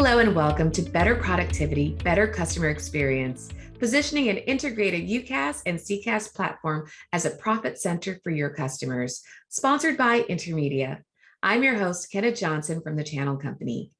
Hello and welcome to Better Productivity, Better Customer Experience, positioning an integrated UCaaS and CCaaS platform as a profit center for your customers, sponsored by Intermedia. I'm your host, Kenna Johnson from the Channel Company.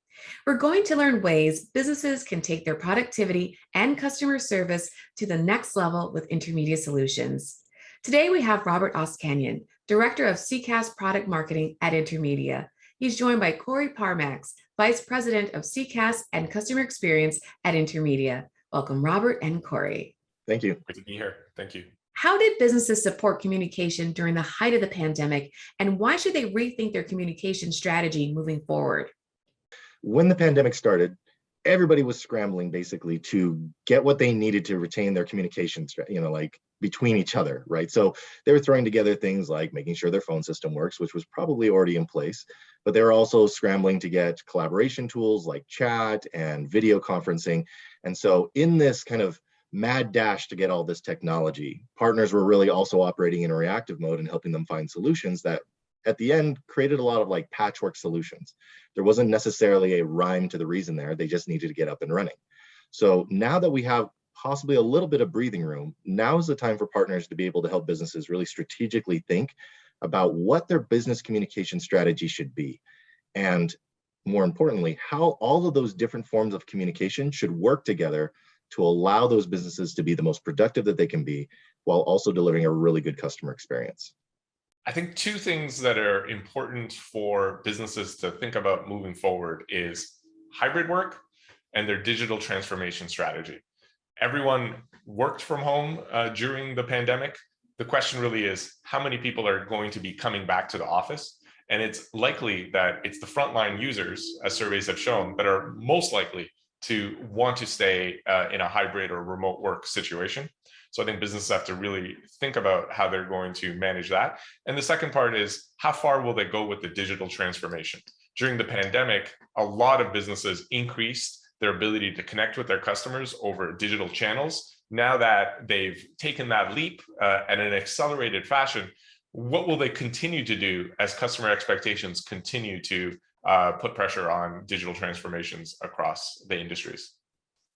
We're going to learn ways businesses can take their productivity and customer service to the next level with Intermedia solutions. Today, we have Robert Oscanyon, Director of CCaaS Product Marketing at Intermedia. He's joined by Corey Parmax, Vice President of CCaaS and Customer Experience at Intermedia. Welcome, Robert and Corey. Thank you. Great to be here. Thank you. How did businesses support communication during the height of the pandemic, and why should they rethink their communication strategy moving forward? When the pandemic started, everybody was scrambling basically to get what they needed to retain their communication, like between each other, right? So they were throwing together things like making sure their phone system works, which was probably already in place, but they were also scrambling to get collaboration tools like chat and video conferencing. And so in this kind of mad dash to get all this technology, partners were really also operating in a reactive mode and helping them find solutions that at the end created a lot of like patchwork solutions. There wasn't necessarily a rhyme to the reason there. They just needed to get up and running. So now that we have possibly a little bit of breathing room, now is the time for partners to be able to help businesses really strategically think about what their business communication strategy should be. And more importantly, how all of those different forms of communication should work together to allow those businesses to be the most productive that they can be, while also delivering a really good customer experience. I think two things that are important for businesses to think about moving forward is hybrid work and their digital transformation strategy. Everyone worked from home during the pandemic. The question really is, how many people are going to be coming back to the office? And it's likely that it's the frontline users, as surveys have shown, that are most likely to want to stay in a hybrid or remote work situation. So I think businesses have to really think about how they're going to manage that. And the second part is, how far will they go with the digital transformation? During the pandemic, a lot of businesses increased their ability to connect with their customers over digital channels. Now that they've taken that leap at an accelerated fashion, what will they continue to do as customer expectations continue to put pressure on digital transformations across the industries?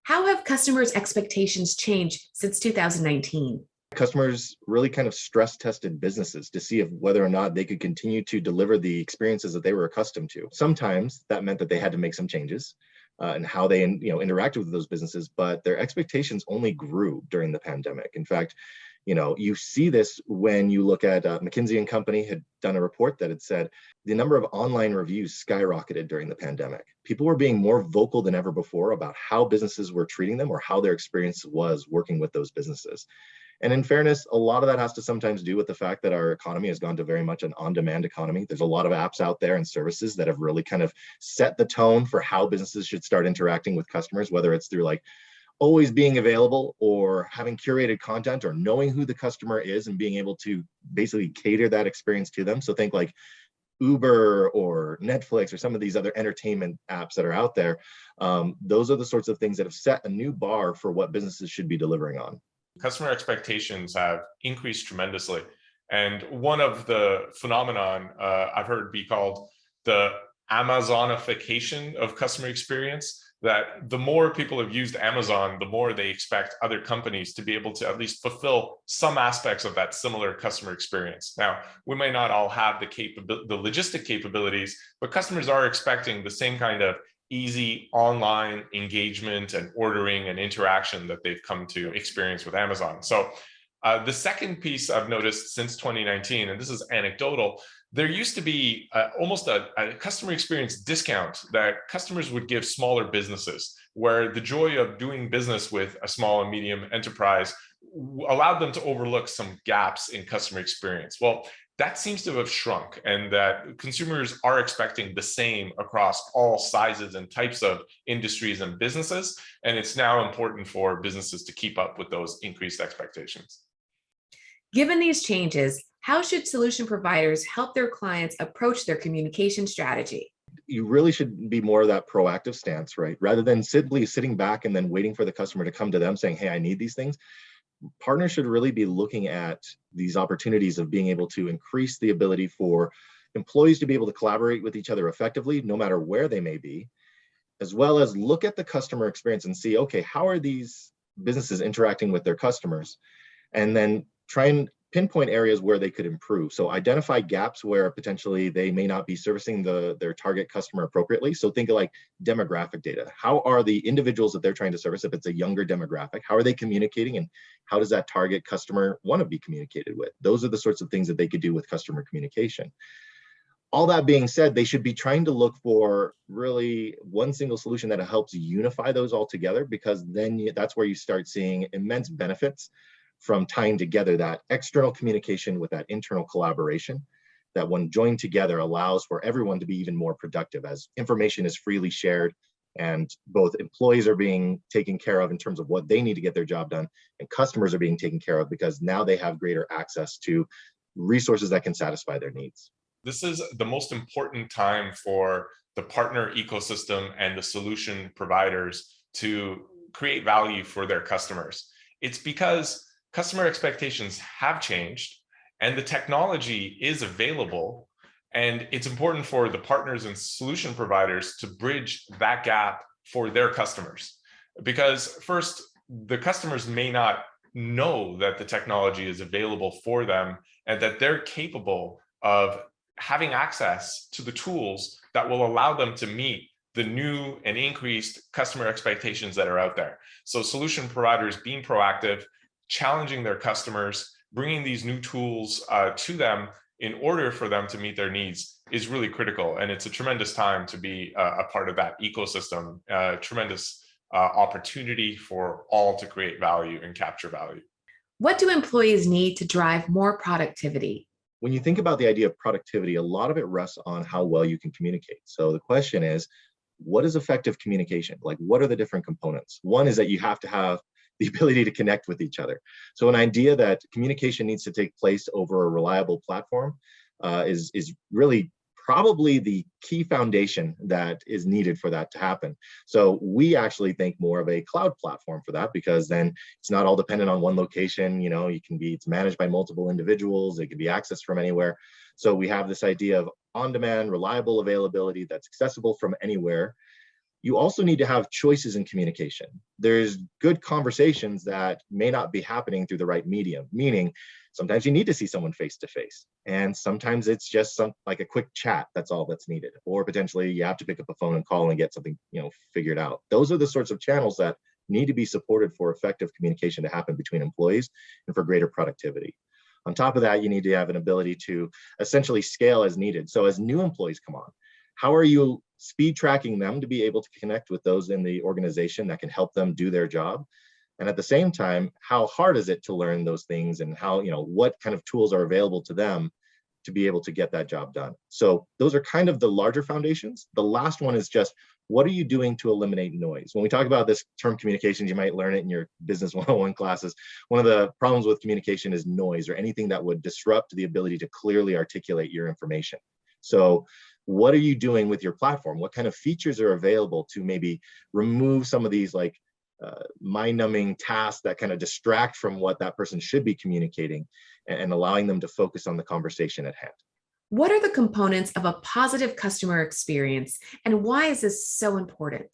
How have customers' expectations changed since 2019? Customers really kind of stress tested businesses to see if whether or not they could continue to deliver the experiences that they were accustomed to. Sometimes that meant that they had to make some changes in how they interacted with those businesses, but their expectations only grew during the pandemic. In fact, you see this when you look at McKinsey & Company had done a report that had said the number of online reviews skyrocketed during the pandemic. People were being more vocal than ever before about how businesses were treating them or how their experience was working with those businesses. And in fairness, a lot of that has to sometimes do with the fact that our economy has gone to very much an on-demand economy. There's a lot of apps out there and services that have really kind of set the tone for how businesses should start interacting with customers, whether it's through like always being available or having curated content or knowing who the customer is and being able to basically cater that experience to them. So think like Uber or Netflix or some of these other entertainment apps that are out there. Those are the sorts of things that have set a new bar for what businesses should be delivering on. Customer expectations have increased tremendously. And one of the phenomenon I've heard be called the Amazonification of customer experience, that the more people have used Amazon, the more they expect other companies to be able to at least fulfill some aspects of that similar customer experience. Now, we may not all have the logistic capabilities, but customers are expecting the same kind of easy online engagement and ordering and interaction that they've come to experience with Amazon. So the second piece I've noticed since 2019, and this is anecdotal, there used to be almost a customer experience discount that customers would give smaller businesses, where the joy of doing business with a small and medium enterprise allowed them to overlook some gaps in customer experience. Well, that seems to have shrunk, and that consumers are expecting the same across all sizes and types of industries and businesses. And it's now important for businesses to keep up with those increased expectations. Given these changes, how should solution providers help their clients approach their communication strategy? You really should be more of that proactive stance, right? Rather than simply sitting back and then waiting for the customer to come to them saying, hey, I need these things. Partners should really be looking at these opportunities of being able to increase the ability for employees to be able to collaborate with each other effectively, no matter where they may be, as well as look at the customer experience and see, okay, how are these businesses interacting with their customers? And then try and pinpoint areas where they could improve. So identify gaps where potentially they may not be servicing their target customer appropriately. So think of like demographic data. How are the individuals that they're trying to service, if it's a younger demographic, how are they communicating, and how does that target customer want to be communicated with? Those are the sorts of things that they could do with customer communication. All that being said, they should be trying to look for really one single solution that helps unify those all together, because then that's where you start seeing immense benefits from tying together that external communication with that internal collaboration, that when joined together allows for everyone to be even more productive as information is freely shared and both employees are being taken care of in terms of what they need to get their job done, and customers are being taken care of because now they have greater access to resources that can satisfy their needs. This is the most important time for the partner ecosystem and the solution providers to create value for their customers. It's because customer expectations have changed and the technology is available, and it's important for the partners and solution providers to bridge that gap for their customers. Because first, the customers may not know that the technology is available for them and that they're capable of having access to the tools that will allow them to meet the new and increased customer expectations that are out there. So solution providers being proactive, challenging their customers, bringing these new tools to them in order for them to meet their needs is really critical. And it's a tremendous time to be a part of that ecosystem, tremendous opportunity for all to create value and capture value. What do employees need to drive more productivity? When you think about the idea of productivity, a lot of it rests on how well you can communicate. So the question is, what is effective communication? Like, what are the different components? One is that you have to have the ability to connect with each other. So an idea that communication needs to take place over a reliable platform is really probably the key foundation that is needed for that to happen. So we actually think more of a cloud platform for that, because then it's not all dependent on one location. You know, it's managed by multiple individuals. It can be accessed from anywhere. So we have this idea of on-demand, reliable availability that's accessible from anywhere. You also need to have choices in communication. There's good conversations that may not be happening through the right medium, meaning sometimes you need to see someone face to face, and sometimes it's just like a quick chat. That's all that's needed. Or potentially you have to pick up a phone and call and get something, figured out. Those are the sorts of channels that need to be supported for effective communication to happen between employees and for greater productivity. On top of that, you need to have an ability to essentially scale as needed. So as new employees come on, how are you speed tracking them to be able to connect with those in the organization that can help them do their job? And at the same time, how hard is it to learn those things, and how, what kind of tools are available to them to be able to get that job done? So those are kind of the larger foundations. The last one is just, what are you doing to eliminate noise? When we talk about this term communications, you might learn it in your business 101 classes. One of the problems with communication is noise, or anything that would disrupt the ability to clearly articulate your information. So what are you doing with your platform? What kind of features are available to maybe remove some of these mind-numbing tasks that kind of distract from what that person should be communicating, and allowing them to focus on the conversation at hand? What are the components of a positive customer experience, and why is this so important?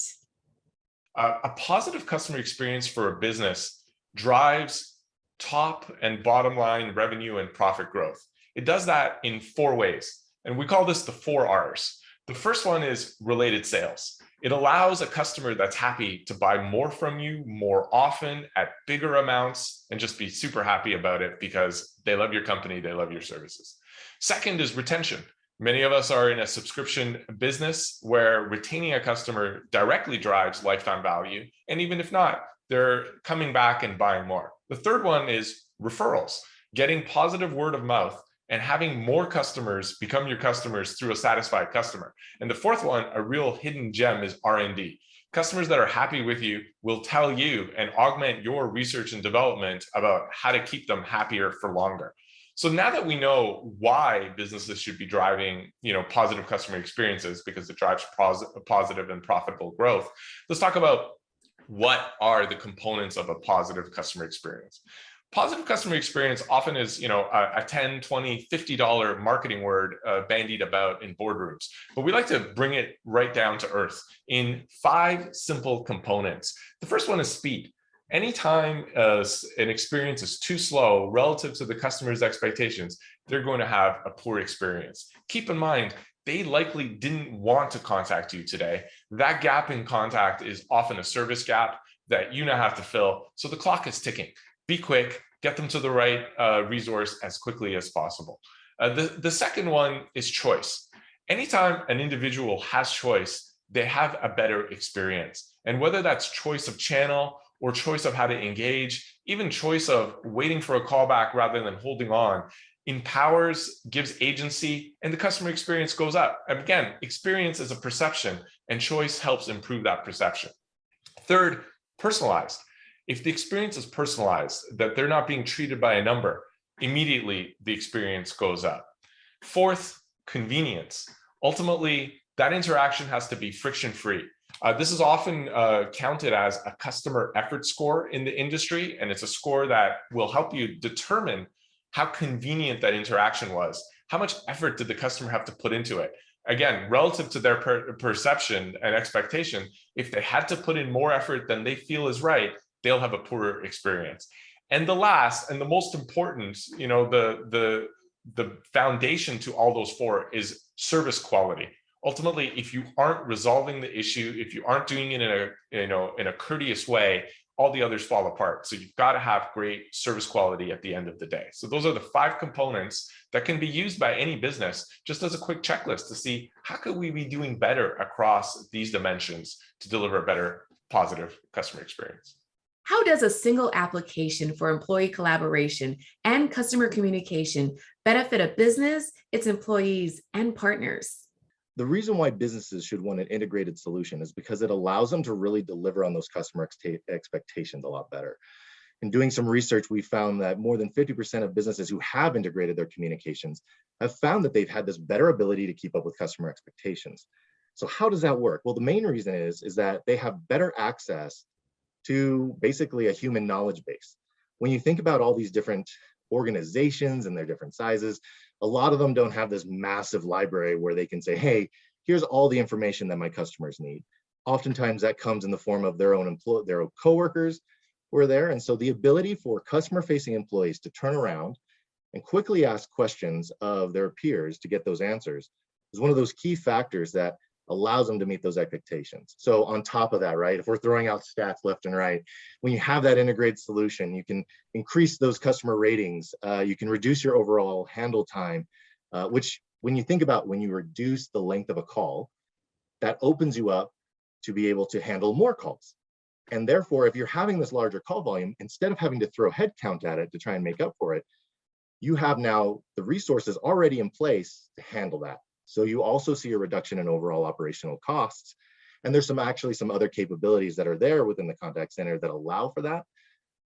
A positive customer experience for a business drives top and bottom line revenue and profit growth. It does that in 4 ways, and we call this the 4 R's. The first one is related sales. It allows a customer that's happy to buy more from you more often at bigger amounts and just be super happy about it because they love your company, they love your services. Second is retention. Many of us are in a subscription business where retaining a customer directly drives lifetime value. And even if not, they're coming back and buying more. The third one is referrals, getting positive word of mouth and having more customers become your customers through a satisfied customer. And the fourth one, a real hidden gem, is R&D. Customers that are happy with you will tell you and augment your research and development about how to keep them happier for longer. So now that we know why businesses should be driving, positive customer experiences, because it drives positive and profitable growth, let's talk about what are the components of a positive customer experience. Positive customer experience often is, a $10, $20, $50 marketing word bandied about in boardrooms. But we like to bring it right down to earth in 5 simple components. The first one is speed. Anytime an experience is too slow relative to the customer's expectations, they're going to have a poor experience. Keep in mind, they likely didn't want to contact you today. That gap in contact is often a service gap that you now have to fill. So the clock is ticking. Be quick, get them to the right resource as quickly as possible. The second one is choice. Anytime an individual has choice, they have a better experience. And whether that's choice of channel or choice of how to engage, even choice of waiting for a callback rather than holding on, empowers, gives agency, and the customer experience goes up. And again, experience is a perception, and choice helps improve that perception. Third, personalized. If the experience is personalized, that they're not being treated by a number, immediately the experience goes up. Fourth, convenience. Ultimately, that interaction has to be friction-free. This is often counted as a customer effort score in the industry, and it's a score that will help you determine how convenient that interaction was. How much effort did the customer have to put into it? Again, relative to their perception and expectation, if they had to put in more effort than they feel is right, they'll have a poorer experience. And the last and the most important, the foundation to all those 4 is service quality. Ultimately, if you aren't resolving the issue, if you aren't doing it in a courteous way, all the others fall apart. So you've got to have great service quality at the end of the day. So those are the 5 components that can be used by any business just as a quick checklist to see how could we be doing better across these dimensions to deliver a better, positive customer experience. How does a single application for employee collaboration and customer communication benefit a business, its employees, and partners? The reason why businesses should want an integrated solution is because it allows them to really deliver on those customer expectations a lot better. In doing some research, we found that more than 50% of businesses who have integrated their communications have found that they've had this better ability to keep up with customer expectations. So how does that work? Well, the main reason is that they have better access to basically a human knowledge base. When you think about all these different organizations and their different sizes, a lot of them don't have this massive library where they can say, hey, here's all the information that my customers need. Oftentimes that comes in the form of their own coworkers who are there. And so the ability for customer-facing employees to turn around and quickly ask questions of their peers to get those answers is one of those key factors that allows them to meet those expectations. So on top of that, right, if we're throwing out stats left and right, when you have that integrated solution, you can increase those customer ratings, you can reduce your overall handle time, which when you think about when you reduce the length of a call, that opens you up to be able to handle more calls. And therefore, if you're having this larger call volume, instead of having to throw headcount at it to try and make up for it, you have now the resources already in place to handle that. So you also see a reduction in overall operational costs. And there's actually some other capabilities that are there within the contact center that allow for that.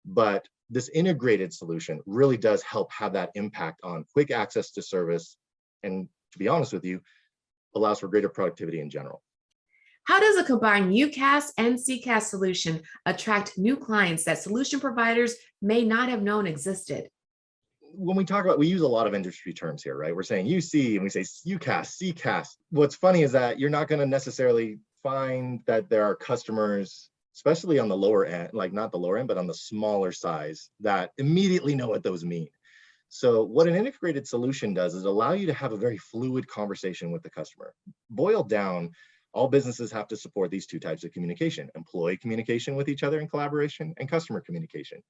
But this integrated solution really does help have that impact on quick access to service. And to be honest with you, allows for greater productivity in general. How does a combined UCaaS and CCaaS solution attract new clients that solution providers may not have known existed? When we talk about, we use a lot of industry terms here, right? We're saying UC and we say UCaaS, CCaaS. What's funny is that you're not going to necessarily find that there are customers, especially on the lower end, like not the lower end, but on the smaller size, that immediately know what those mean. So what an integrated solution does is allow you to have a very fluid conversation with the customer. Boiled down, all businesses have to support these 2 types of communication: employee communication with each other in collaboration and customer communication.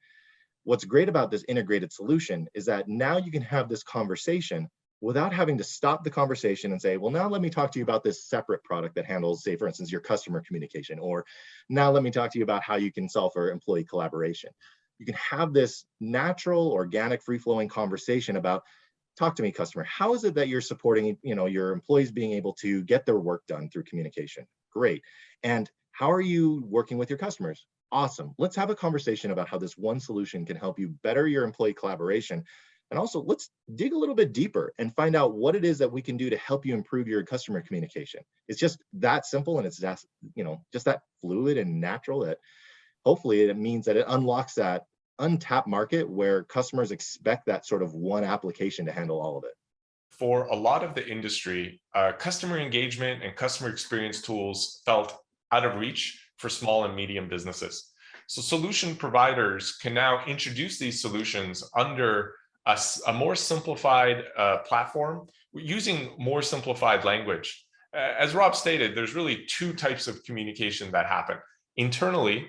What's great about this integrated solution is that now you can have this conversation without having to stop the conversation and say, well, now let me talk to you about this separate product that handles, say, for instance, your customer communication, or now let me talk to you about how you can solve for employee collaboration. You can have this natural, organic, free-flowing conversation about, talk to me, customer. How is it that you're supporting, your employees being able to get their work done through communication? Great. And how are you working with your customers? Awesome. Let's have a conversation about how this one solution can help you better your employee collaboration. And also, let's dig a little bit deeper and find out what it is that we can do to help you improve your customer communication. It's just that simple, and it's just, just that fluid and natural that hopefully it means that it unlocks that untapped market where customers expect that sort of one application to handle all of it. For a lot of the industry, customer engagement and customer experience tools felt out of reach for small and medium businesses. So solution providers can now introduce these solutions under a more simplified platform using more simplified language. As Rob stated, there's really two types of communication that happen. Internally,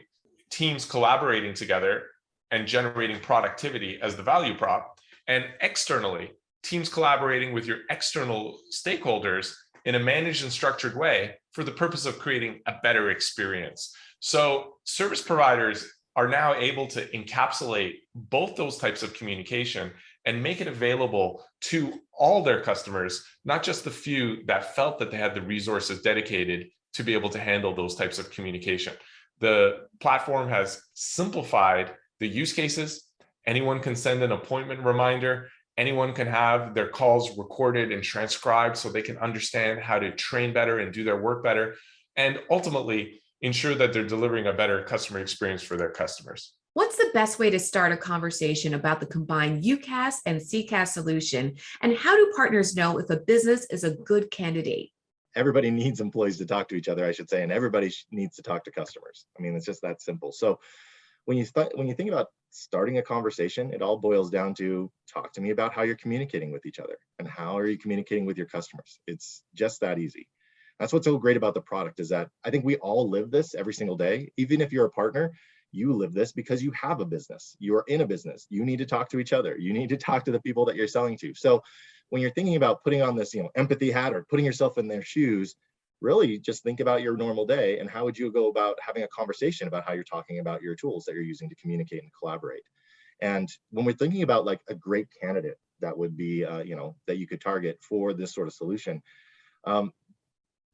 teams collaborating together and generating productivity as the value prop, and externally, teams collaborating with your external stakeholders in a managed and structured way for the purpose of creating a better experience. So service providers are now able to encapsulate both those types of communication and make it available to all their customers, not just the few that felt that they had the resources dedicated to be able to handle those types of communication. The platform has simplified the use cases. Anyone can send an appointment reminder. Anyone can have their calls recorded and transcribed so they can understand how to train better and do their work better, and ultimately ensure that they're delivering a better customer experience for their customers. What's the best way to start a conversation about the combined UCaaS and CCaaS solution? And how do partners know if a business is a good candidate? Everybody needs employees to talk to each other, I should say, and everybody needs to talk to customers. I mean, it's just that simple. So when you think about starting a conversation, it all boils down to talk to me about how you're communicating with each other and how are you communicating with your customers. It's just that easy. That's what's so great about the product, is that I think we all live this every single day. Even if you're a partner, you live this because you have a business. You are in a business. You need to talk to each other. You need to talk to the people that you're selling to. So when you're thinking about putting on this, empathy hat or putting yourself in their shoes, really just think about your normal day and how would you go about having a conversation about how you're talking about your tools that you're using to communicate and collaborate. And when we're thinking about like a great candidate that would be, that you could target for this sort of solution,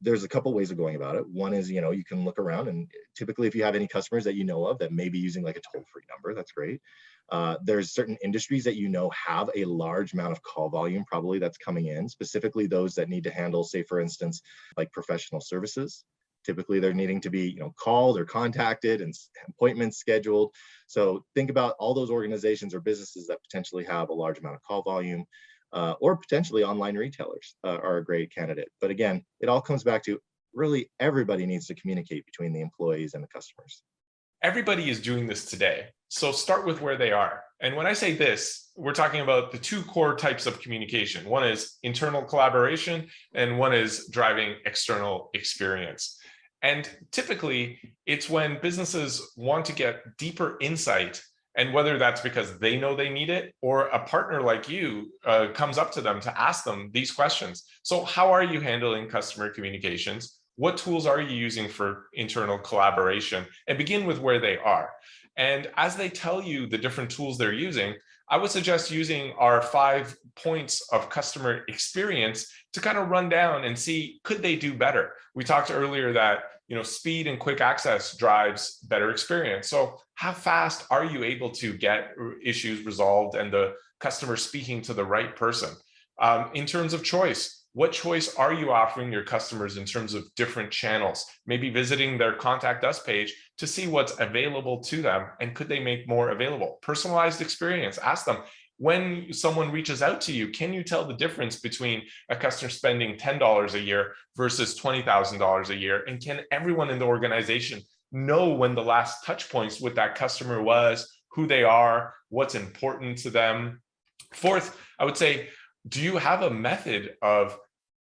there's a couple ways of going about it. One is, you can look around, and typically if you have any customers that you know of that may be using like a toll-free number, that's great. There's certain industries that have a large amount of call volume probably that's coming in, specifically those that need to handle, say for instance, like professional services. Typically they're needing to be called or contacted and appointments scheduled. So think about all those organizations or businesses that potentially have a large amount of call volume. Or potentially online retailers are a great candidate. But again, it all comes back to really everybody needs to communicate between the employees and the customers. Everybody is doing this today. So start with where they are. And when I say this, we're talking about the two core types of communication. One is internal collaboration, and one is driving external experience. And typically, it's when businesses want to get deeper insight, and whether that's because they know they need it or a partner like you comes up to them to ask them these questions. So how are you handling customer communications? What tools are you using for internal collaboration? And begin with where they are. And as they tell you the different tools they're using, I would suggest using our 5 points of customer experience to kind of run down and see, could they do better? We talked earlier that speed and quick access drives better experience. So how fast are you able to get issues resolved and the customer speaking to the right person? In terms of choice, what choice are you offering your customers in terms of different channels? Maybe visiting their contact us page to see what's available to them and could they make more available? Personalized experience, ask them, when someone reaches out to you, can you tell the difference between a customer spending $10 a year versus $20,000 a year? And can everyone in the organization know when the last touch points with that customer was, who they are, what's important to them? Fourth, I would say, do you have a method of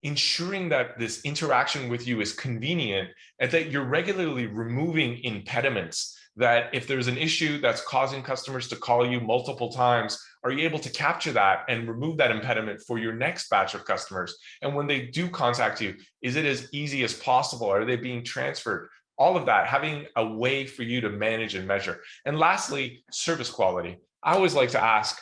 ensuring that this interaction with you is convenient and that you're regularly removing impediments? That if there's an issue that's causing customers to call you multiple times, are you able to capture that and remove that impediment for your next batch of customers? And when they do contact you, is it as easy as possible? Are they being transferred? All of that, having a way for you to manage and measure. And lastly, service quality. I always like to ask,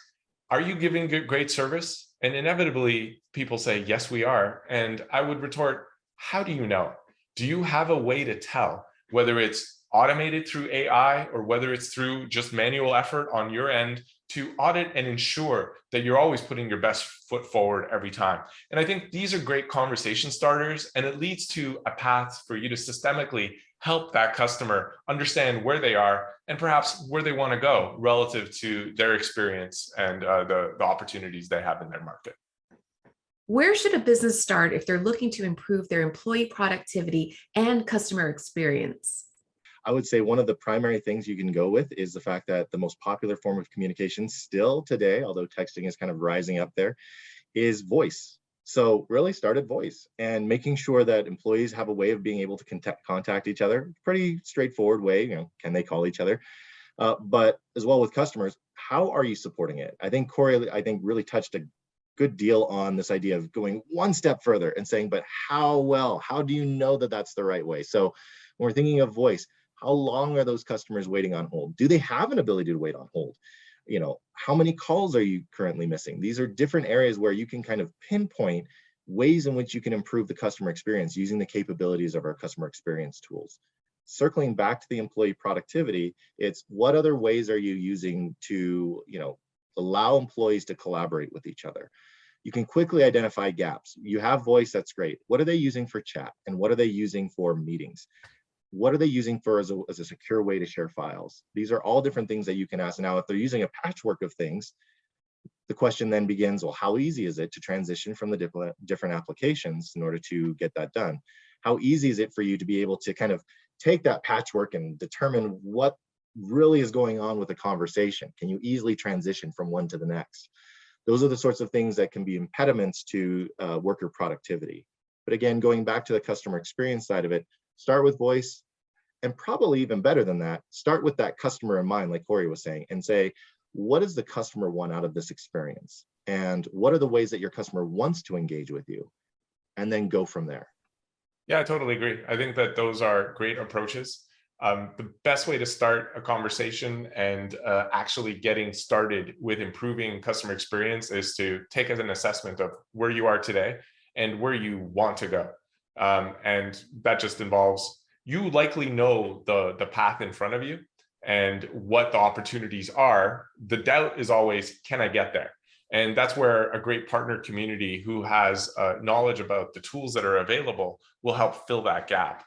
are you giving great service? And inevitably, people say, yes, we are. And I would retort, how do you know? Do you have a way to tell, whether it's automated through AI or whether it's through just manual effort on your end to audit and ensure that you're always putting your best foot forward every time? And I think these are great conversation starters, and it leads to a path for you to systemically help that customer understand where they are and perhaps where they want to go relative to their experience and the opportunities they have in their market. Where should a business start if they're looking to improve their employee productivity and customer experience? I would say one of the primary things you can go with is the fact that the most popular form of communication still today, although texting is kind of rising up there, is voice. So really start at voice and making sure that employees have a way of being able to contact each other. Pretty straightforward way, can they call each other? But as well with customers, how are you supporting it? I think Corey, really touched a good deal on this idea of going one step further and saying, but how do you know that that's the right way? So when we're thinking of voice, how long are those customers waiting on hold? Do they have an ability to wait on hold? How many calls are you currently missing? These are different areas where you can kind of pinpoint ways in which you can improve the customer experience using the capabilities of our customer experience tools. Circling back to the employee productivity, it's what other ways are you using to, allow employees to collaborate with each other? You can quickly identify gaps. You have voice, that's great. What are they using for chat? And what are they using for meetings? What are they using for as a secure way to share files? These are all different things that you can ask. Now, if they're using a patchwork of things, the question then begins, well, how easy is it to transition from the different applications in order to get that done? How easy is it for you to be able to kind of take that patchwork and determine what really is going on with the conversation? Can you easily transition from one to the next? Those are the sorts of things that can be impediments to worker productivity. But again, going back to the customer experience side of it, start with voice, and probably even better than that, start with that customer in mind, like Corey was saying, and say, what does the customer want out of this experience? And what are the ways that your customer wants to engage with you? And then go from there. Yeah, I totally agree. I think that those are great approaches. The best way to start a conversation and actually getting started with improving customer experience is to take an assessment of where you are today and where you want to go. And that just involves, you likely know the path in front of you and what the opportunities are. The doubt is always, can I get there? And that's where a great partner community who has knowledge about the tools that are available will help fill that gap.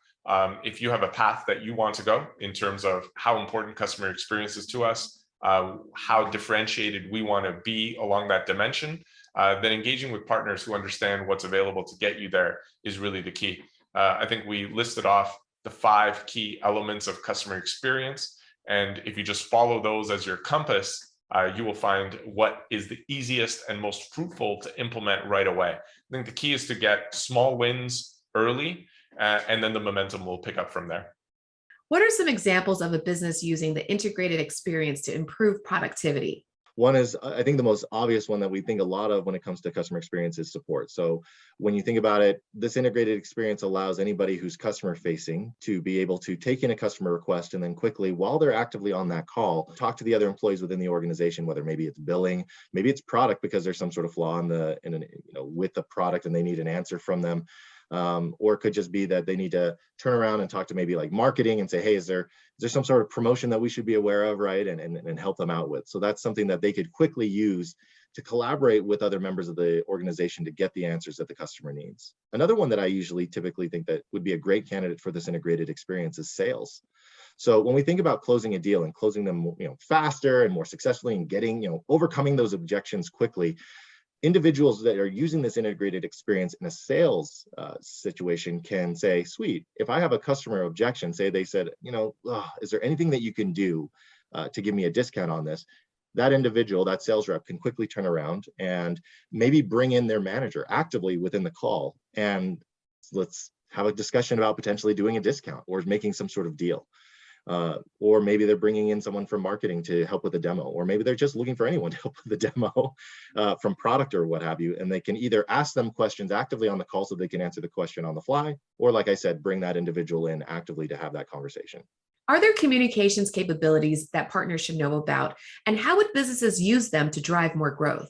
If you have a path that you want to go in terms of how important customer experience is to us, how differentiated we want to be along that dimension, then engaging with partners who understand what's available to get you there is really the key. I think we listed off the 5 key elements of customer experience. And if you just follow those as your compass, you will find what is the easiest and most fruitful to implement right away. I think the key is to get small wins early, and then the momentum will pick up from there. What are some examples of a business using the integrated experience to improve productivity? One is, I think the most obvious one that we think a lot of when it comes to customer experience is support. So when you think about it, this integrated experience allows anybody who's customer facing to be able to take in a customer request and then quickly, while they're actively on that call, talk to the other employees within the organization, whether maybe it's billing, maybe it's product because there's some sort of flaw with the product and they need an answer from them. Or it could just be that they need to turn around and talk to maybe like marketing and say, hey, is there some sort of promotion that we should be aware of, right? And help them out with. So that's something that they could quickly use to collaborate with other members of the organization to get the answers that the customer needs. Another one that I typically think that would be a great candidate for this integrated experience is sales. So when we think about closing a deal and closing them, faster and more successfully and getting, overcoming those objections quickly, individuals that are using this integrated experience in a sales situation can say, sweet, if I have a customer objection, say they said, is there anything that you can do to give me a discount on this? That individual, that sales rep, can quickly turn around and maybe bring in their manager actively within the call. And let's have a discussion about potentially doing a discount or making some sort of deal. Or maybe they're bringing in someone from marketing to help with the demo, or maybe they're just looking for anyone to help with the demo from product or what have you. And they can either ask them questions actively on the call so they can answer the question on the fly, or like I said, bring that individual in actively to have that conversation. Are there communications capabilities that partners should know about, and how would businesses use them to drive more growth?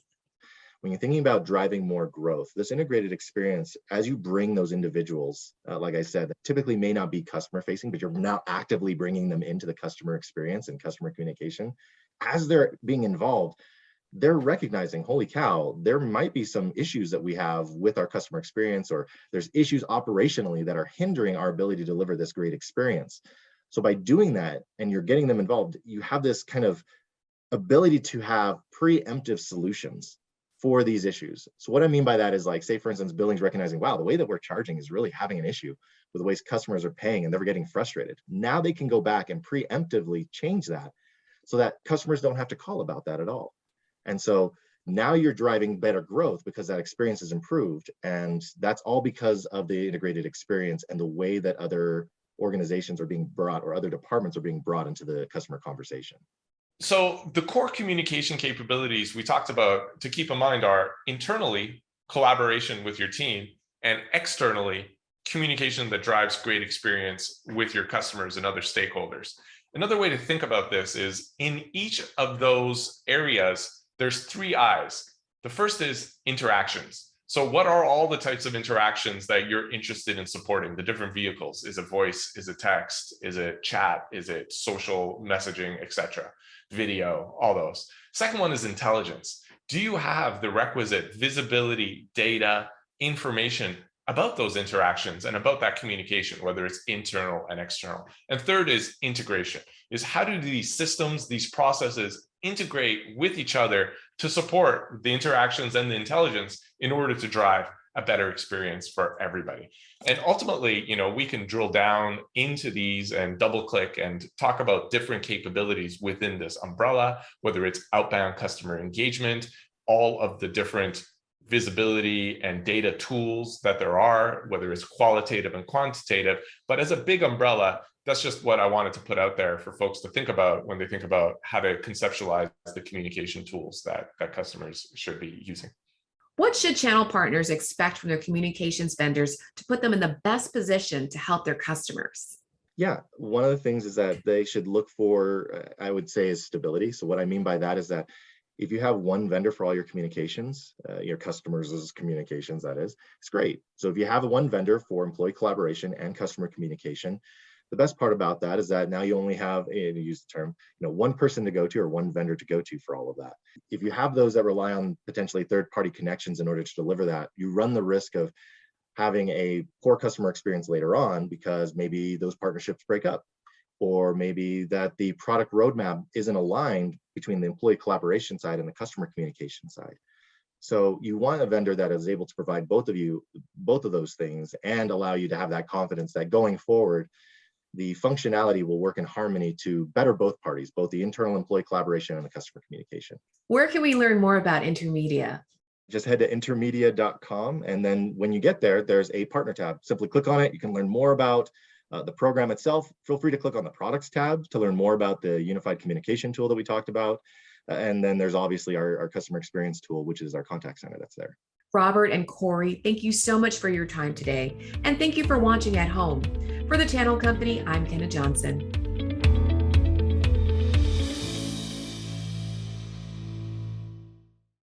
When you're thinking about driving more growth, this integrated experience, as you bring those individuals, like I said, that typically may not be customer facing, but you're now actively bringing them into the customer experience and customer communication. As they're being involved, they're recognizing, holy cow, there might be some issues that we have with our customer experience, or there's issues operationally that are hindering our ability to deliver this great experience. So by doing that, and you're getting them involved, you have this kind of ability to have preemptive solutions for these issues. So what I mean by that is, like, say for instance, billing's recognizing, wow, the way that we're charging is really having an issue with the ways customers are paying, and they're getting frustrated. Now they can go back and preemptively change that so that customers don't have to call about that at all. And so now you're driving better growth because that experience is improved. And that's all because of the integrated experience and the way that other organizations are being brought, or other departments are being brought into the customer conversation. So the core communication capabilities we talked about to keep in mind are internally collaboration with your team, and externally communication that drives great experience with your customers and other stakeholders. Another way to think about this is, in each of those areas, there's 3 I's. The first is interactions. So what are all the types of interactions that you're interested in supporting? The different vehicles. Is it voice? Is it text? Is it chat? Is it social messaging, etc.? Video, all those. Second one is intelligence. Do you have the requisite visibility, data, information about those interactions and about that communication, whether it's internal and external? And third is integration, is how do these systems, these processes integrate with each other to support the interactions and the intelligence in order to drive a better experience for everybody. And ultimately, we can drill down into these and double click and talk about different capabilities within this umbrella, whether it's outbound customer engagement, all of the different visibility and data tools that there are, whether it's qualitative and quantitative. But as a big umbrella, that's just what I wanted to put out there for folks to think about when they think about how to conceptualize the communication tools that customers should be using. What should channel partners expect from their communications vendors to put them in the best position to help their customers? Yeah, one of the things is that they should look for, I would say, is stability. So what I mean by that is that if you have one vendor for all your communications, your customers' communications, that is, it's great. So if you have one vendor for employee collaboration and customer communication, the best part about that is that now you only have, to use the term, one person to go to, or one vendor to go to for all of that. If you have those that rely on potentially third-party connections in order to deliver that, you run the risk of having a poor customer experience later on, because maybe those partnerships break up, or maybe that the product roadmap isn't aligned between the employee collaboration side and the customer communication side. So you want a vendor that is able to provide both of those things, and allow you to have that confidence that going forward, the functionality will work in harmony to better both parties, both the internal employee collaboration and the customer communication. Where can we learn more about Intermedia? Just head to intermedia.com, and then when you get there, there's a partner tab. Simply click on it. You can learn more about the program itself. Feel free to click on the products tab to learn more about the unified communication tool that we talked about. And then there's obviously our customer experience tool, which is our contact center that's there. Robert and Corey, thank you so much for your time today. And thank you for watching at home. For the Channel Company, I'm Kenna Johnson.